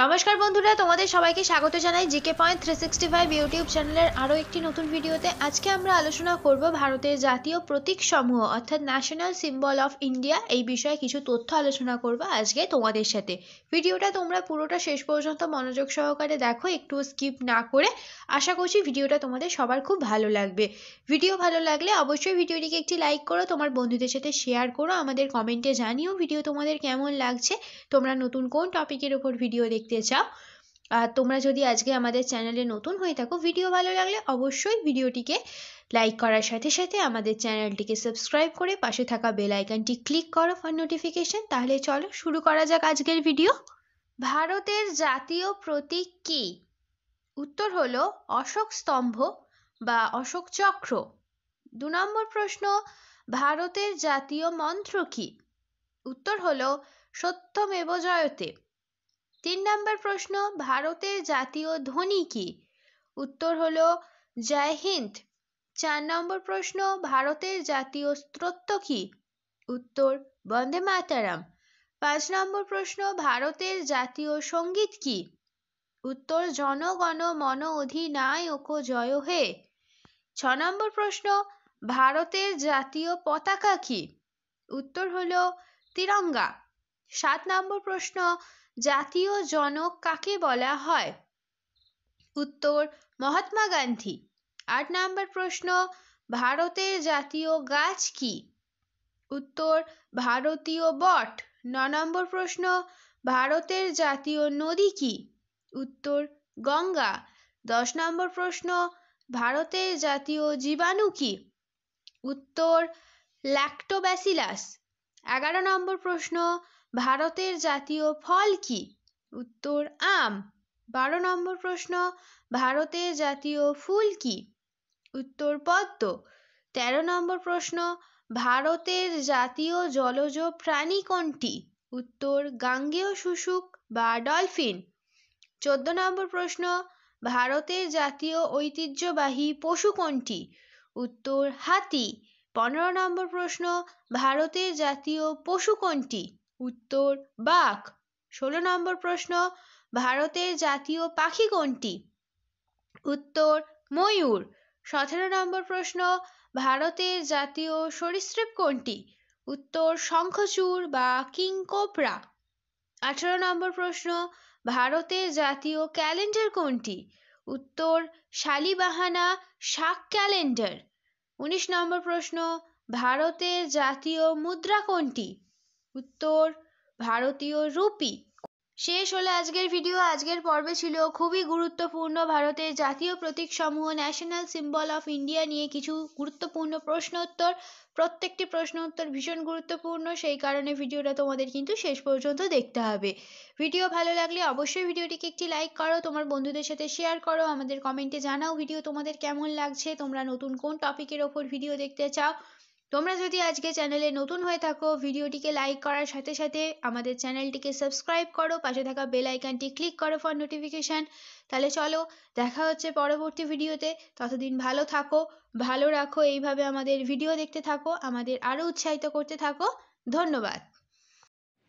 নমস্কার বন্ধুরা, তোমাদের সবাইকে স্বাগত জানাই জিকে পয়েন্ট 365 ইউটিউব চ্যানেলের আরও একটি নতুন ভিডিওতে। আজকে আমরা আলোচনা করব ভারতের জাতীয় প্রতীক সমূহ অর্থাৎ ন্যাশনাল সিম্বল অফ ইন্ডিয়া, এই বিষয়ে কিছু তথ্য আলোচনা করব আজকে তোমাদের সাথে। ভিডিওটা তোমরা পুরোটা শেষ পর্যন্ত মনোযোগ সহকারে দেখো, একটু স্কিপ না করে। আশা করছি ভিডিওটা তোমাদের সবার খুব ভালো লাগবে। ভিডিও ভালো লাগলে অবশ্যই ভিডিওটিকে একটি লাইক করো, তোমার বন্ধুদের সাথে শেয়ার করো, আমাদের কমেন্টে জানিও ভিডিও তোমাদের কেমন লাগছে, তোমরা নতুন কোন টপিকের উপর ভিডিও দেখতে চাও। আর তোমরা যদি আজকে আমাদের চ্যানেলে নতুন হয়ে থাকো, ভিডিও ভালো লাগলে অবশ্যই ভিডিওটিকে লাইক করার সাথে সাথে আমাদের চ্যানেলটিকে সাবস্ক্রাইব করে পাশে থাকা বেল আইকনটি ক্লিক করো ফর নোটিফিকেশন। তাহলে চলো শুরু করা যাক আজকের ভিডিও। ভারতের জাতীয় প্রতীক কি? উত্তর হলো অশোক স্তম্ভ বা অশোক চক্র। 2 নম্বর প্রশ্ন, ভারতের জাতীয় মন্ত্র কি? উত্তর হলো সত্যমেব জয়তে। 3 নম্বর প্রশ্ন, ভারতের জাতীয় ধ্বনি কি? উত্তর হলো জয় হিন্দ। 4 নম্বর প্রশ্ন, ভারতের জাতীয় স্তোত্র কি? উত্তর বন্দে মাতরম। 5 নম্বর প্রশ্ন, ভারতের জাতীয় সঙ্গীত কি? উত্তর জন গণ মন অধিনায়ক জয় হে। 6 নম্বর প্রশ্ন, ভারতের জাতীয় পতাকা কি? উত্তর হলো তিরঙ্গা। 7 নম্বর প্রশ্ন, জাতীয় জনক কাকে বলা হয়? উত্তর মহাত্মা গান্ধী। 8 নম্বর প্রশ্ন, ভারতের জাতীয় গাছ কি? উত্তর ভারতীয় বট। 9 নম্বর প্রশ্ন, ভারতের জাতীয় নদী কি? উত্তর গঙ্গা। 10 নম্বর প্রশ্ন, ভারতের জাতীয় জীবাণু কি? উত্তর ল্যাক্টোব্যাসিলাস। 11 নম্বর প্রশ্ন, ভারতের জাতীয় ফল কি? উত্তর আম। 12 নম্বর প্রশ্ন, ভারতের জাতীয় ফুল কি? উত্তর পদ্ম। 13 নম্বর প্রশ্ন, ভারতের জাতীয় জলজ প্রাণী কোনটি? উত্তর গাঙ্গেয় শুশুক বা ডলফিন। 14 নম্বর প্রশ্ন, ভারতের জাতীয় ঐতিহ্যবাহী পশু কোনটি? উত্তর হাতি। 15 নম্বর প্রশ্ন, ভারতের জাতীয় পশু কোনটি? উত্তর বাঘ। 16 নম্বর প্রশ্ন, ভারতের জাতীয় পাখি কোনটি? উত্তর ময়ূর। 17 নম্বর প্রশ্ন, ভারতের জাতীয় সরীসৃপ কোনটি? উত্তর শঙ্খচূড় বা কিং কোবরা। 18 নম্বর প্রশ্ন, ভারতের জাতীয় ক্যালেন্ডার কোনটি? উত্তর শালিবাহানা শাক ক্যালেন্ডার। 19 নম্বর প্রশ্ন, ভারতের জাতীয় মুদ্রা কোনটি? উত্তর ভারতীয় রুপি। শেষ হলো আজকের ভিডিও। আজকের পর্বে ছিল খুবই গুরুত্বপূর্ণ ভারতের জাতীয় প্রতীক সমূহ ন্যাশনাল সিম্বল অফ ইন্ডিয়া নিয়ে কিছু গুরুত্বপূর্ণ প্রশ্ন উত্তর। প্রত্যেকটি প্রশ্ন উত্তর ভীষণ গুরুত্বপূর্ণ, সেই কারণে ভিডিওটা তোমাদের কিন্তু শেষ পর্যন্ত দেখতে হবে। ভিডিও ভালো লাগলে অবশ্যই ভিডিওটিকে একটি লাইক করো, তোমার বন্ধুদের সাথে শেয়ার করো, আমাদের কমেন্টে জানাও ভিডিও তোমাদের কেমন লাগছে, তোমরা নতুন কোন টপিকের ওপর ভিডিও দেখতে চাও। তোমরা যদি আজকে চ্যানেলে নতুন হয়ে থাকো, ভিডিওটিকে লাইক করার সাথে সাথে আমাদের চ্যানেলটিকে সাবস্ক্রাইব করো, পাশে থাকা বেল আইকনটি ক্লিক করো ফর নোটিফিকেশান। তাহলে চলো দেখা হচ্ছে পরবর্তী ভিডিওতে। ততদিন ভালো থাকো, ভালো রাখো, এইভাবে আমাদের ভিডিও দেখতে থাকো, আমাদের আরও উৎসাহিত করতে থাকো। ধন্যবাদ।